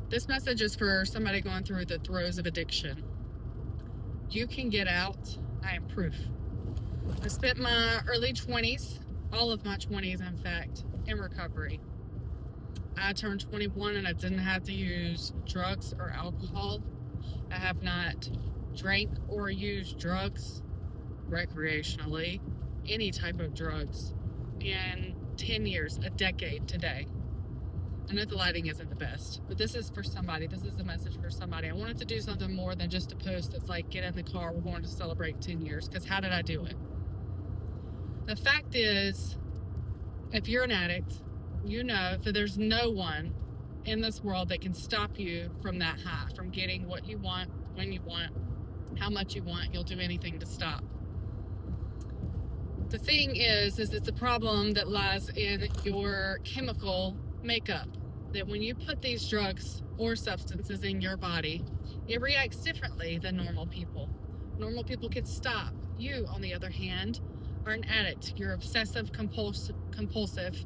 This message is for somebody going through the throes of addiction. You can get out. I am proof. I spent my early 20s, all of my 20s, in fact, in recovery. I turned 21 and I didn't have to use drugs or alcohol. I have not drank or used drugs recreationally, any type of drugs, in 10 years, a decade today. I know the lighting isn't the best, but this is for somebody. This is a message for somebody. I wanted to do something more than just a post that's like, get in the car, we're going to celebrate 10 years, because how did I do it? The fact is, if you're an addict, you know that there's no one in this world that can stop you from that high, from getting what you want, when you want, how much you want. You'll do anything to stop. The thing is it's a problem that lies in your chemical makeup. That when you put these drugs or substances in your body, it reacts differently than normal people. Normal people can stop. You, on the other hand, are an addict. You're obsessive, compulsive,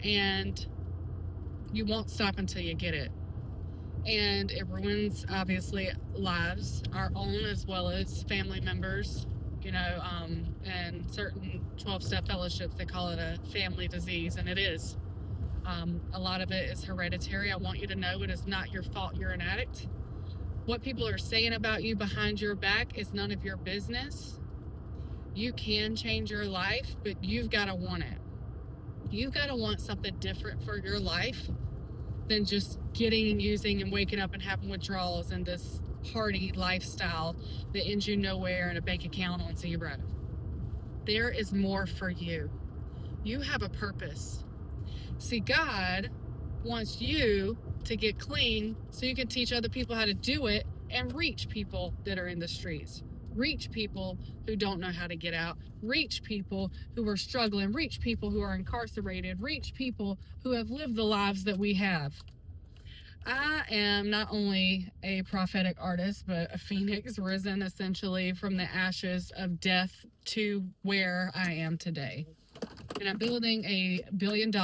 and you won't stop until you get it. And it ruins, obviously, lives, our own as well as family members. And certain 12-step fellowships, they call it a family disease, and it is. A lot of it is hereditary. I want you to know it is not your fault you're an addict. What people are saying about you behind your back is none of your business. You can change your life, but you've got to want it. You've got to want something different for your life than just getting and using and waking up and having withdrawals and this party lifestyle that ends you nowhere and a bank account on zero. There is more for you. You have a purpose. See, God wants you to get clean so you can teach other people how to do it and reach people that are in the streets. Reach people who don't know how to get out. Reach people who are struggling. Reach people who are incarcerated. Reach people who have lived the lives that we have. I am not only a prophetic artist, but a phoenix risen essentially from the ashes of death to where I am today. And I'm building a $1 billion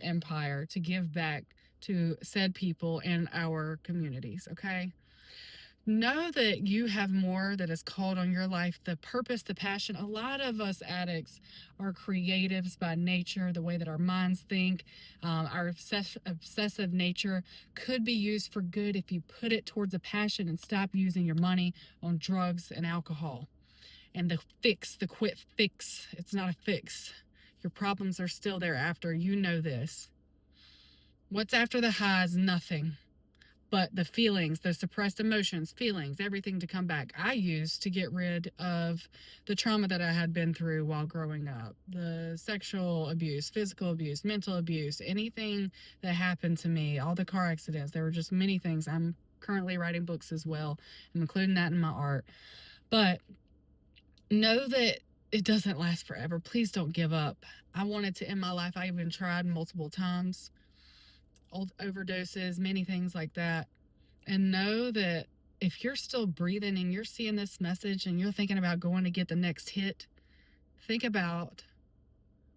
empire to give back to said people in our communities, okay? Know that you have more that is called on your life, the purpose, the passion. A lot of us addicts are creatives by nature, the way that our minds think. Our obsessive nature could be used for good if you put it towards a passion and stop using your money on drugs and alcohol. And the quit fix, it's not a fix. Your problems are still there after. You know this. What's after the high is nothing but the feelings, the suppressed emotions, feelings, everything to come back. I used to get rid of the trauma that I had been through while growing up, the sexual abuse, physical abuse, mental abuse, anything that happened to me, all the car accidents. There were just many things. I'm currently writing books as well. I'm including that in my art. But know that it doesn't last forever. Please don't give up. I wanted to end my life. I even tried multiple times. Old overdoses, many things like that. And know that if you're still breathing and you're seeing this message and you're thinking about going to get the next hit, think about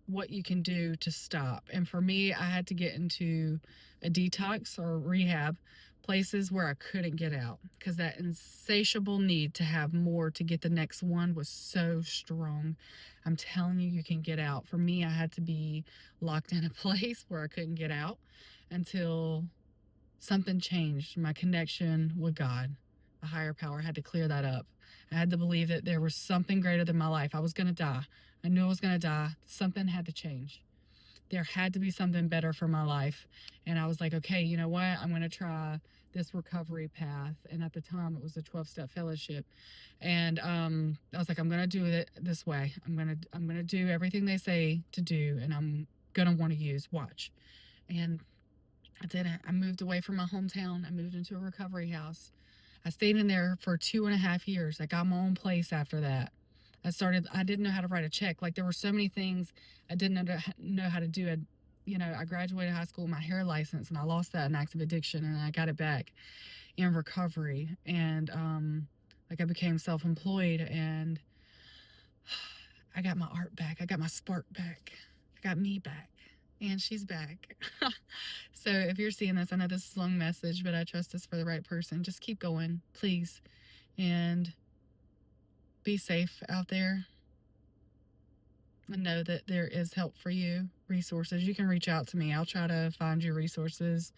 what you can do to stop. And for me, I had to get into a detox or rehab, places where I couldn't get out because that insatiable need to have more to get the next one was so strong. I'm telling you, you can get out. For me, I had to be locked in a place where I couldn't get out until something changed. My connection with God, a higher power, I had to clear that up. I had to believe that there was something greater than my life. I was going to die. I knew I was going to die. Something had to change. There had to be something better for my life. And I was like, okay, you know what? I'm going to try this recovery path. And at the time, it was a 12-step fellowship. And I was like, I'm going to do it this way. I'm going to do everything they say to do. And I'm going to want to use. Watch. And I didn't. I moved away from my hometown. I moved into a recovery house. I stayed in there for 2.5 years. I got my own place after that. I didn't know how to write a check. Like, there were so many things I didn't know how to do. I graduated high school with my hair license, and I lost that in active addiction, and I got it back in recovery. And, I became self-employed, and I got my art back. I got my spark back. I got me back. And she's back. So if you're seeing this, I know this is a long message, but I trust this for the right person. Just keep going, please. And be safe out there. And know that there is help for you, resources. You can reach out to me. I'll try to find you resources,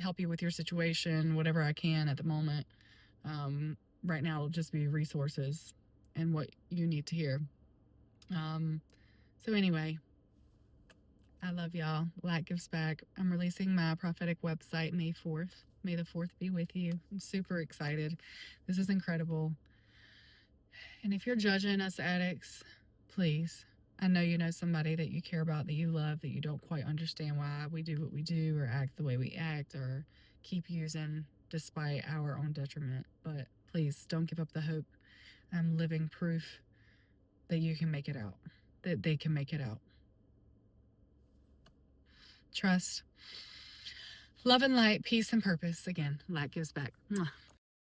help you with your situation, whatever I can at the moment. Right now, it'll just be resources and what you need to hear. So anyway, I love y'all. Light gives back. I'm releasing my prophetic website May 4th. May the 4th be with you. I'm super excited. This is incredible. And if you're judging us addicts, please, I know you know somebody that you care about, that you love, that you don't quite understand why we do what we do or act the way we act or keep using despite our own detriment. But please don't give up the hope. I'm living proof that you can make it out, that they can make it out. Trust, love and light, peace and purpose. Again, light gives back. Mwah.